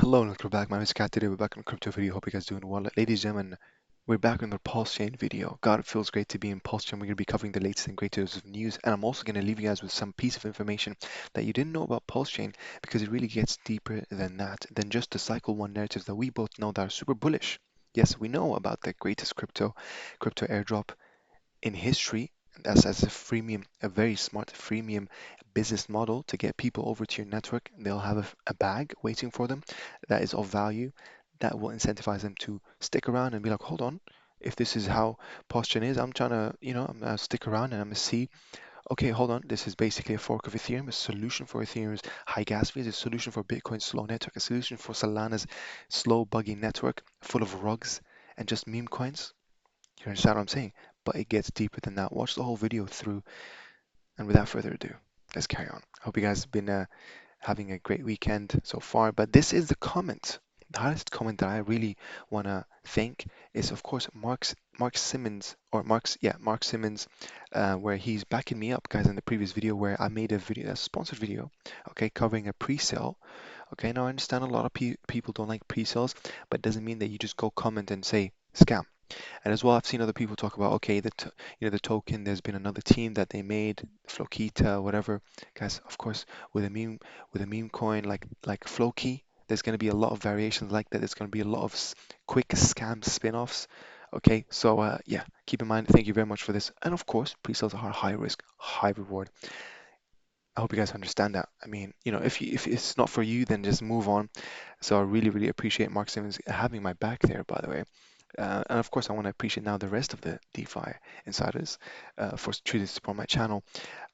Hello and welcome back. My name is Kat. Today we're back on a crypto video. Hope you guys doing well. Ladies and gentlemen, we're back on the Pulsechain video. God, it feels great to be in Pulsechain. We're going to be covering the latest and greatest of news. And I'm also going to leave you guys with some piece of information that you didn't know about Pulsechain because it really gets deeper than that, than just the cycle one narratives that we both know that are super bullish. Yes, we know about the greatest crypto airdrop in history. That's as a freemium, a very smart freemium business model to get people over to your network. They'll have a bag waiting for them that is of value that will incentivize them to stick around and be like, hold on, if this is how Postchain is, I'm trying to, I'm gonna stick around and I'm gonna see, okay, hold on, this is basically a fork of Ethereum, a solution for Ethereum's high gas fees, a solution for Bitcoin's slow network, a solution for Solana's slow buggy network full of rugs and just meme coins. You understand what I'm saying? But it gets deeper than that. Watch the whole video through. And without further ado, let's carry on. I hope you guys have been having a great weekend so far. But this is the comment. The highest comment that I really want to thank is, of course, Mark Simmons, or Mark Simmons, where he's backing me up, guys, in the previous video where I made a video, a sponsored video, okay, covering a pre-sale. Okay, now I understand a lot of people don't like pre-sales, but it doesn't mean that you just go comment and say scam. And as well, I've seen other people talk about, okay, the token. There's been another team that they made, Flokita, whatever. Guys, of course, with a meme coin like Floki, there's going to be a lot of variations like that. There's going to be a lot of quick scam spin-offs. Okay, so yeah, keep in mind. Thank you very much for this. And of course, pre-sales are high risk, high reward. I hope you guys understand that. I mean, if it's not for you, then just move on. So I really, really appreciate Mark Simmons having my back there, by the way. And of course, I want to appreciate now the rest of the DeFi insiders for choosing to support my channel.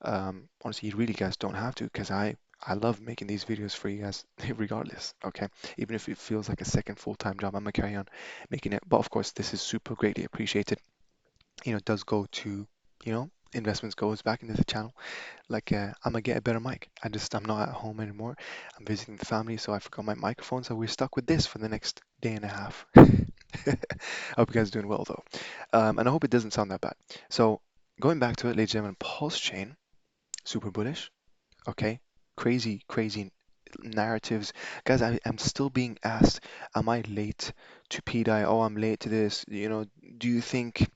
Honestly, you really guys don't have to because I love making these videos for you guys regardless. Okay, even if it feels like a second full-time job, I'm gonna carry on making it. But of course, this is super greatly appreciated. It does go to investments goes back into the channel. Like I'm gonna get a better mic. I'm not at home anymore. I'm visiting the family, so I forgot my microphone. So we're stuck with this for the next day and a half. I hope you guys are doing well though, and I hope it doesn't sound that bad. So going back to it, ladies and gentlemen, Pulse Chain, super bullish. Okay, crazy, crazy narratives, guys. I'm still being asked, am I late to PDAI? Oh, I'm late to this. Do you think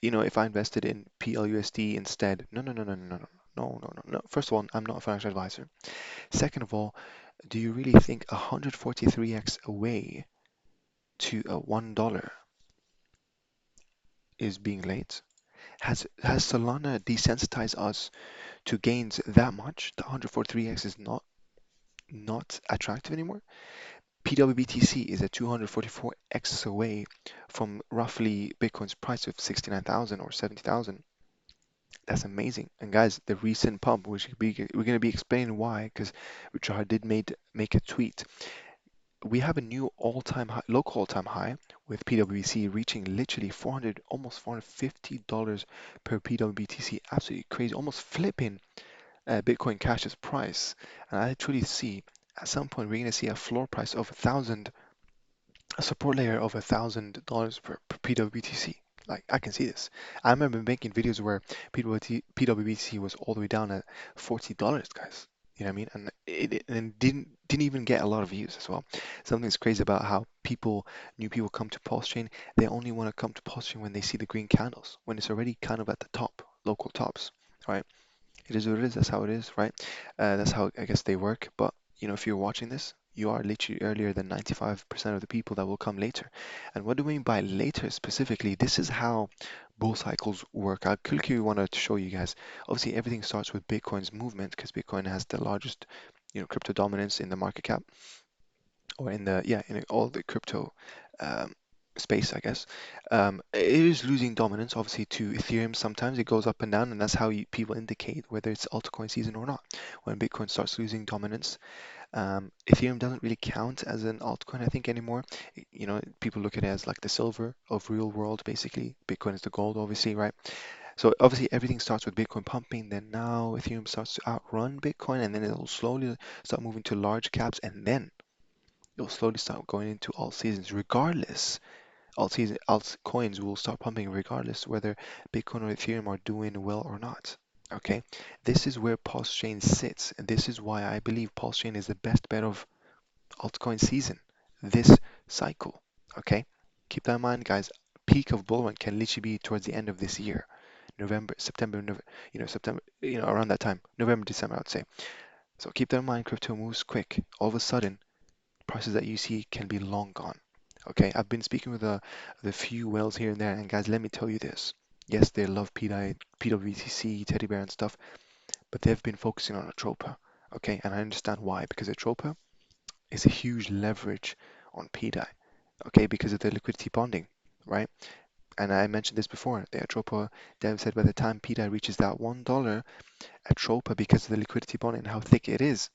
if I invested in PLUSD instead? No, no, no, no, no, no, no. No, no, no, no. First of all, I'm not a financial advisor. Second of all, do you really think 143x away to a $1 is being late? Has Solana desensitized us to gains that much? The 143x is not attractive anymore. PWBTC is at 244x away from roughly Bitcoin's price of 69,000 or 70,000. That's amazing. And guys, the recent pump, we're going to be explaining why, because Richard did make a tweet. We have a new all-time high, local all-time high with PWBC reaching literally 400, almost $450 per PWBTC. Absolutely crazy, almost flipping Bitcoin Cash's price. And I truly see at some point we're going to see a floor price of 1,000, a support layer of $1,000 per PWBTC. Like I can see this. I remember making videos where PWBTC was all the way down at $40, guys. You know what I mean? And it didn't even get a lot of views as well. Something's crazy about how new people come to Pulse Chain. They only want to come to Pulse Chain when they see the green candles, when it's already kind of at the top, local tops, right? It is what it is. That's how it is, right? That's how I guess they work. But if you're watching this, you are literally earlier than 95% of the people that will come later. And what do we mean by later specifically? This is how bull cycles work. I quickly wanted to show you guys. Obviously, everything starts with Bitcoin's movement because Bitcoin has the largest, crypto dominance in the market cap or in all the crypto um, space, I guess. It is losing dominance, obviously, to Ethereum. Sometimes it goes up and down, and that's how people indicate whether it's altcoin season or not. When Bitcoin starts losing dominance, Ethereum doesn't really count as an altcoin, I think, anymore. People look at it as like the silver of real world, basically. Bitcoin is the gold, obviously, right? So obviously everything starts with Bitcoin pumping, then now Ethereum starts to outrun Bitcoin, and then it'll slowly start moving to large caps, and then you'll slowly start going into alt seasons regardless. Altcoins will start pumping regardless whether Bitcoin or Ethereum are doing well or not. Okay, this is where Pulse Chain sits, and this is why I believe Pulse Chain is the best bet of altcoin season. this cycle. Okay, keep that in mind, guys. Peak of bull run can literally be towards the end of this year, November, September, September, around that time, November, December, I'd say. So keep that in mind. Crypto moves quick. All of a sudden, prices that you see can be long gone. Okay, I've been speaking with the few whales here and there, and guys, let me tell you this. Yes, they love PDAI, PWTC, Teddy Bear and stuff, but they've been focusing on ATROPA. Okay, and I understand why, because ATROPA is a huge leverage on PDAI. Okay, because of the liquidity bonding, right? And I mentioned this before. The ATROPA dev said by the time PDAI reaches that $1, ATROPA, because of the liquidity bonding and how thick it is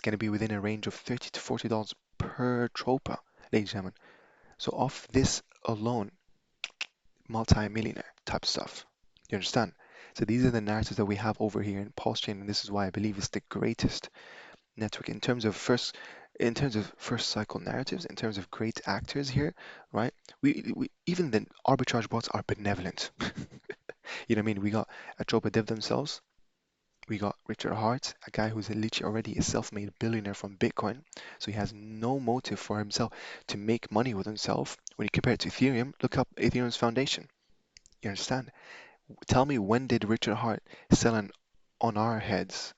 going to be within a range of $30 to $40 per TROPA, ladies and gentlemen. So off this alone, multi-millionaire type stuff. You understand? So these are the narratives that we have over here in Pulsechain, and this is why I believe it's the greatest network in terms of first cycle narratives, in terms of great actors here, right? We even the arbitrage bots are benevolent. You know what I mean? We got Atropa Dev themselves. We got Richard Hart, a guy who's literally already a self-made billionaire from Bitcoin. So he has no motive for himself to make money with himself. When you compare it to Ethereum, look up Ethereum's foundation. You understand? Tell me, when did Richard Hart sell on our heads?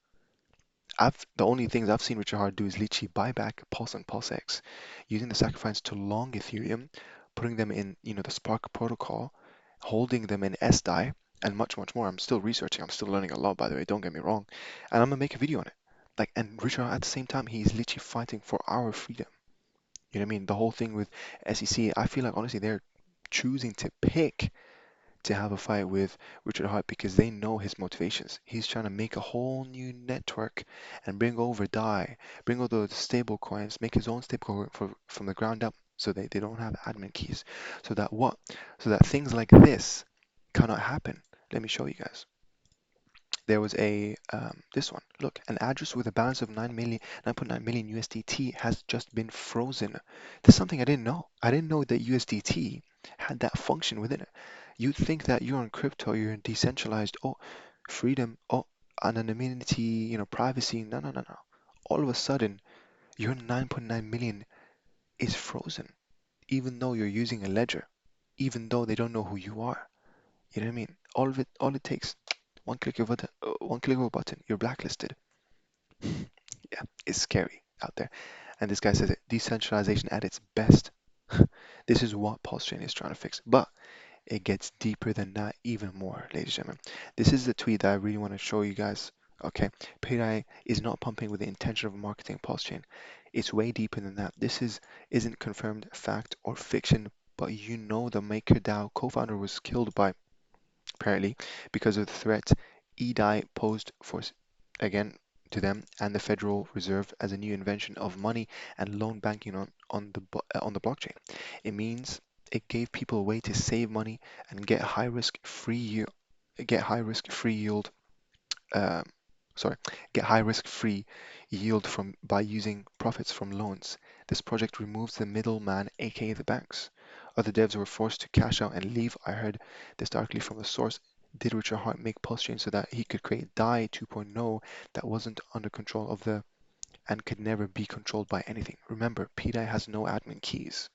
The only things I've seen Richard Hart do is literally buy back Pulse and PulseX, using the sacrifice to long Ethereum, putting them in, the Spark protocol, holding them in SDAI, and much, much more. I'm still researching. I'm still learning a lot, by the way. Don't get me wrong. And I'm gonna make a video on it. Like, and Richard Hart, at the same time, he's literally fighting for our freedom. You know what I mean? The whole thing with SEC, I feel like honestly they're choosing to pick to have a fight with Richard Hart because they know his motivations. He's trying to make a whole new network and bring over DAI, bring over the stable coins, make his own stable coin from the ground up so they don't have admin keys. So that what? So that things like this cannot happen. Let me show you guys. There was this one. Look, an address with a balance of 9.9 million USDT has just been frozen. That's something I didn't know. I didn't know that USDT had that function within it. You'd think that you're in crypto, you're in decentralized, oh, freedom, oh, anonymity, privacy. No, no, no, no. All of a sudden, your 9.9 million is frozen, even though you're using a ledger, even though they don't know who you are. You know what I mean? All it takes, one click of a button, you're blacklisted. Yeah, it's scary out there. And this guy says it, decentralization at its best. This is what Pulsechain is trying to fix. But it gets deeper than that even more, ladies and gentlemen. This is the tweet that I really want to show you guys. Okay, PDAI is not pumping with the intention of marketing Pulsechain. It's way deeper than that. Isn't confirmed fact or fiction, but the MakerDAO co-founder was killed by apparently because of the threat EDI posed again to them and the Federal Reserve as a new invention of money and loan banking on the blockchain. It means it gave people a way to save money and get high risk free yield um, sorry, get high risk-free yield from by using profits from loans. This project removes the middleman, aka the banks. Other devs were forced to cash out and leave. I heard this directly from the source. Did Richard Hart make Pulsechain so that he could create DAI 2.0 that wasn't under control of the and could never be controlled by anything? Remember, PDAI has no admin keys.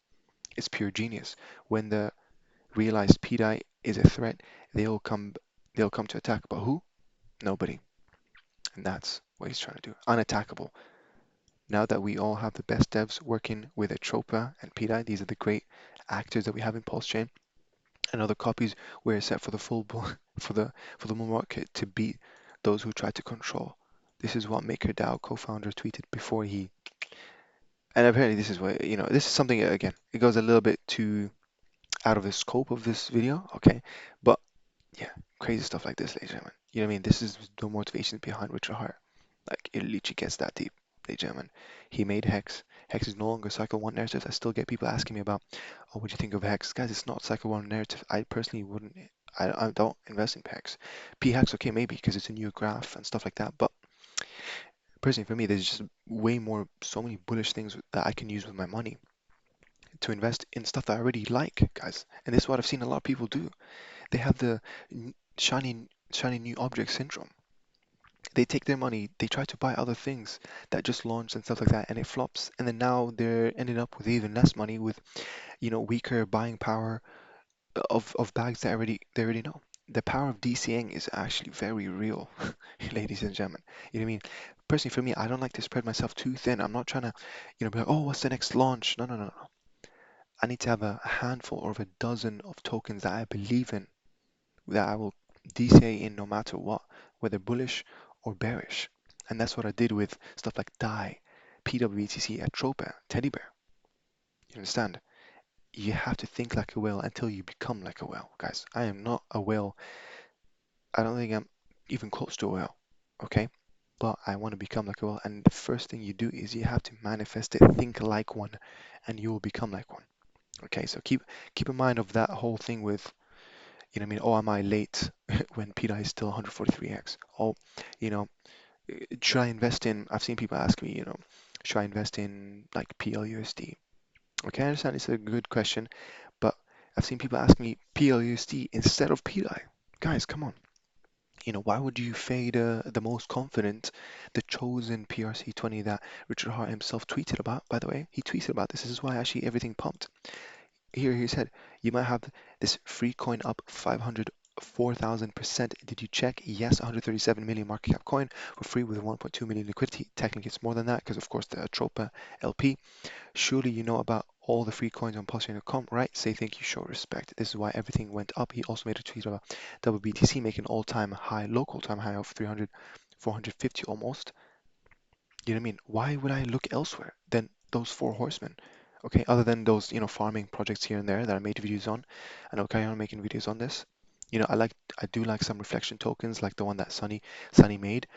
It's pure genius. When the realized PDAI is a threat, they'll come to attack. But who? Nobody. And that's what he's trying to do. Unattackable. Now that we all have the best devs working with Atropa and PDAI, these are the great actors that we have in Pulsechain, and other copies, we're set for the for the bull market to beat those who try to control. This is what MakerDAO co-founder tweeted before he. And apparently, this is what This is something again. It goes a little bit too out of the scope of this video, okay? But yeah, crazy stuff like this, ladies and gentlemen. You know what I mean? This is the motivation behind Richard Hart. Like, it literally gets that deep, ladies and gentlemen. He made Hex. Hex is no longer Cycle 1 narrative. I still get people asking me about, oh, what do you think of Hex? Guys, it's not Cycle 1 narrative. I personally wouldn't, I don't invest in Hex. P-Hex, okay, maybe, because it's a new graph and stuff like that. But personally, for me, there's just so many bullish things that I can use with my money to invest in stuff that I already like, guys. And this is what I've seen a lot of people do. They have the shiny new object syndrome. They take their money, they try to buy other things that just launched and stuff like that, and it flops. And then now they're ending up with even less money, with weaker buying power of bags that they already know. The power of DCing is actually very real, ladies and gentlemen. You know what I mean? Personally, for me, I don't like to spread myself too thin. I'm not trying to, be like, oh, what's the next launch? No, no, no, no. I need to have a handful or of a dozen of tokens that I believe in, that I will DCA in no matter what, whether bullish or bearish. And that's what I did with stuff like DAI, PWBTC, ATROPA, Teddy Bear. You understand? You have to think like a whale until you become like a whale, guys. I am not a whale. I don't think I'm even close to a whale, okay? But I want to become like a whale. And the first thing you do is you have to manifest it, think like one, and you will become like one. Okay, so keep in mind of that whole thing with, what I mean, oh, am I late when PDAI is still 143x? Oh, you know, should I invest in, I've seen people ask me, should I invest in like PLUSD? Okay, I understand it's a good question, but I've seen people ask me PLUSD instead of PDAI. Guys, come on. Why would you fade the most confident, the chosen PRC20 that Richard Hart himself tweeted about, by the way? He tweeted about this. This is why actually everything pumped. Here he said, you might have this free coin up 504,000%. Did you check? Yes, 137 million market cap coin for free with 1.2 million liquidity. Technically, it's more than that because, of course, the ATROPA LP. Surely you know about all the free coins on Pulsechain.com, right? Say thank you, show respect. This is why everything went up. He also made a tweet about WBTC making all-time high, local time high of 300, 450 almost. You know what I mean? Why would I look elsewhere than those four horsemen? Okay, other than those, farming projects here and there that I made videos on, and I'll carry on making videos on this. I do like some reflection tokens, like the one that Sunny made,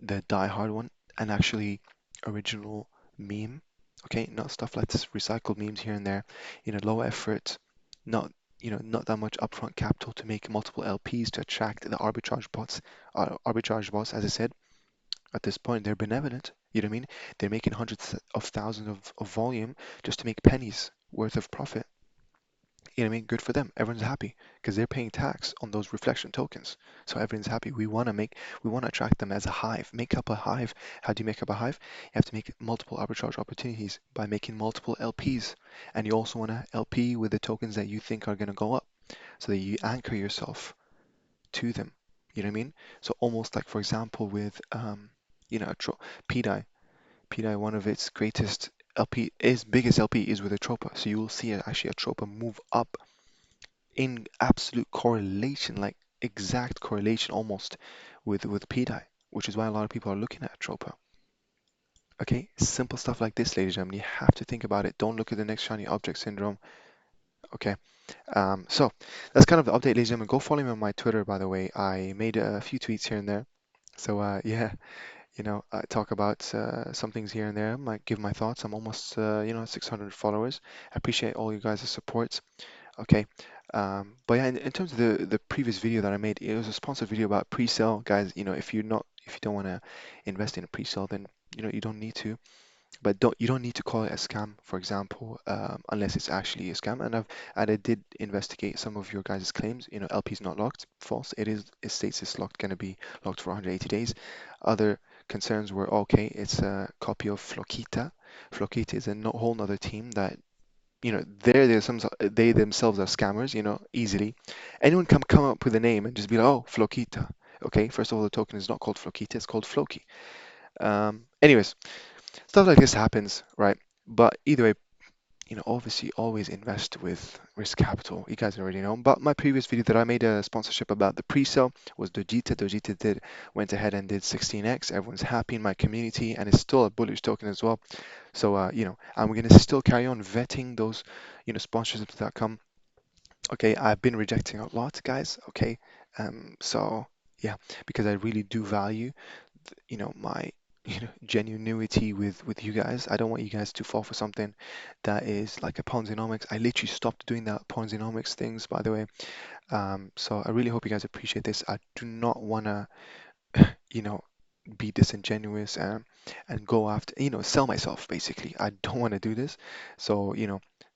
the Die Hard one, and actually original meme. Okay, not stuff like this recycled memes here and there. Low effort, not not that much upfront capital to make multiple LPs to attract the arbitrage bots, as I said. At this point, they're benevolent. You know what I mean? They're making hundreds of thousands of volume just to make pennies worth of profit. You know what I mean? Good for them. Everyone's happy because they're paying tax on those reflection tokens. So everyone's happy. We want to attract them as a hive. Make up a hive. How do you make up a hive? You have to make multiple arbitrage opportunities by making multiple LPs. And you also want to LP with the tokens that you think are going to go up so that you anchor yourself to them. You know what I mean? So almost like, for example, with PDAI. PDAI, one of its greatest LP, its biggest LP is with Atropa. So you will see actually Atropa move up in absolute correlation, like exact correlation almost with PDAI, which is why a lot of people are looking at Atropa. Okay, simple stuff like this, ladies and gentlemen, you have to think about it. Don't look at the next shiny object syndrome. Okay, so that's kind of the update, ladies and gentlemen. Go follow me on my Twitter, by the way. I made a few tweets here and there. So yeah, I talk about some things here and there. Might give my thoughts. I'm almost 600 followers. I appreciate all you guys' support. Okay. But yeah, in terms of the previous video that I made, it was a sponsored video about pre-sale, guys. If you don't want to invest in a pre-sale, then you don't need to. But you don't need to call it a scam, for example, unless it's actually a scam. And I did investigate some of your guys' claims. LP is not locked. False. It states it's going to be locked for 180 days. Other concerns were okay. It's a copy of Floquita. Floquita is a whole nother team that they themselves are scammers. Easily. Anyone can come up with a name and just be like, oh, Floquita. Okay. First of all, the token is not called Floquita. It's called Floki. Anyways. Stuff like this happens, right? But either way, obviously always invest with risk capital. You guys already know. But my previous video that I made a sponsorship about the pre-sale was Dojita. Dojita went ahead and did 16x. Everyone's happy in my community, and it's still a bullish token as well. So and we're gonna still carry on vetting those, sponsorships that come. Okay, I've been rejecting a lot, guys. Okay, so yeah, because I really do value my genuinity with you guys. I don't want you guys to fall for something that is like a Ponzinomics. I literally stopped doing that Ponzinomics things, by the way. So I really hope you guys appreciate this. I do not want to you know be disingenuous and go after sell myself basically. I don't want to do this. So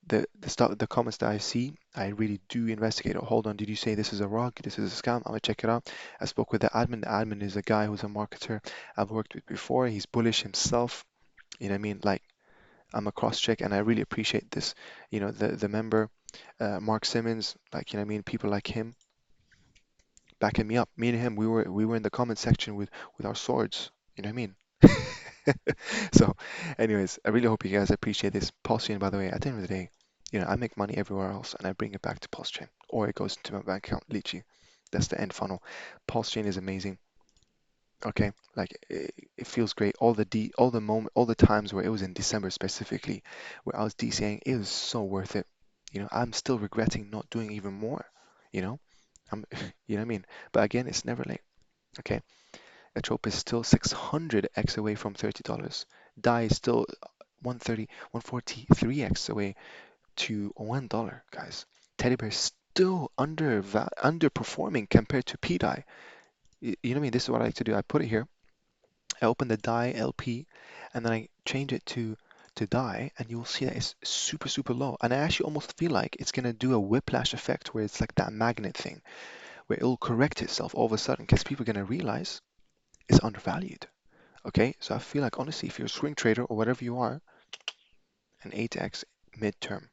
the comments that I see, I really do investigate. Oh, hold on, did you say this is a rug? This is a scam? I'm gonna check it out. I spoke with the admin. The admin is a guy who's a marketer I've worked with before. He's bullish himself. You know what I mean? Like, I'm a cross check, and I really appreciate this. The member, Mark Simmons, like, you know what I mean? People like him backing me up. Me and him, we were in the comment section with our swords. You know what I mean? So, anyways, I really hope you guys appreciate this. Pulsechain, by the way, at the end of the day, I make money everywhere else and I bring it back to Pulsechain, or it goes into my bank account, literally. That's the end funnel. Pulsechain is amazing. Okay, like it feels great. All the moment, all the times where it was in December specifically, where I was DCing, it was so worth it. I'm still regretting not doing even more. You know, I'm, you know what I mean. But again, it's never late. Okay, ATROPA is still 600x away from $30. DAI is still 130, 143x away to $1, guys. Teddy Bear is still underperforming compared to PDAI. You know what I mean? This is what I like to do. I put it here. I open the DAI LP, and then I change it to DAI, and you'll see that it's super, super low. And I actually almost feel like it's gonna do a whiplash effect where it's like that magnet thing, where it'll correct itself all of a sudden, because people are gonna realize it's undervalued. Okay, so I feel like honestly, if you're a swing trader or whatever you are, an 8x midterm.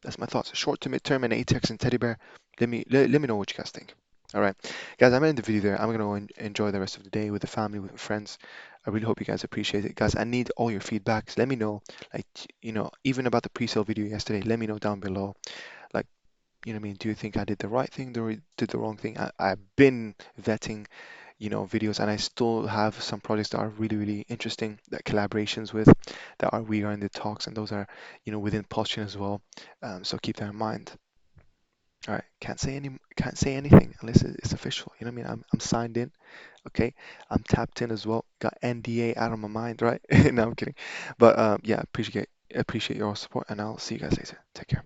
That's my thoughts. Short to midterm and 8x and teddy bear. Let me know what you guys think. All right, guys, I'm ending the video there. I'm gonna enjoy the rest of the day with the family, with friends. I really hope you guys appreciate it, guys. I need all your feedbacks. Let me know, like, even about the pre-sale video yesterday. Let me know down below. Like, what I mean? Do you think I did the right thing, did the wrong thing? I've been vetting videos, and I still have some projects that are really, really interesting, that collaborations with, we are in the talks, and those are, within Postchain as well. So keep that in mind. All right, can't say anything unless it's official. You know what I mean? I'm signed in, okay? I'm tapped in as well. Got NDA out of my mind, right? No, I'm kidding. But yeah, appreciate your support, and I'll see you guys later. Take care.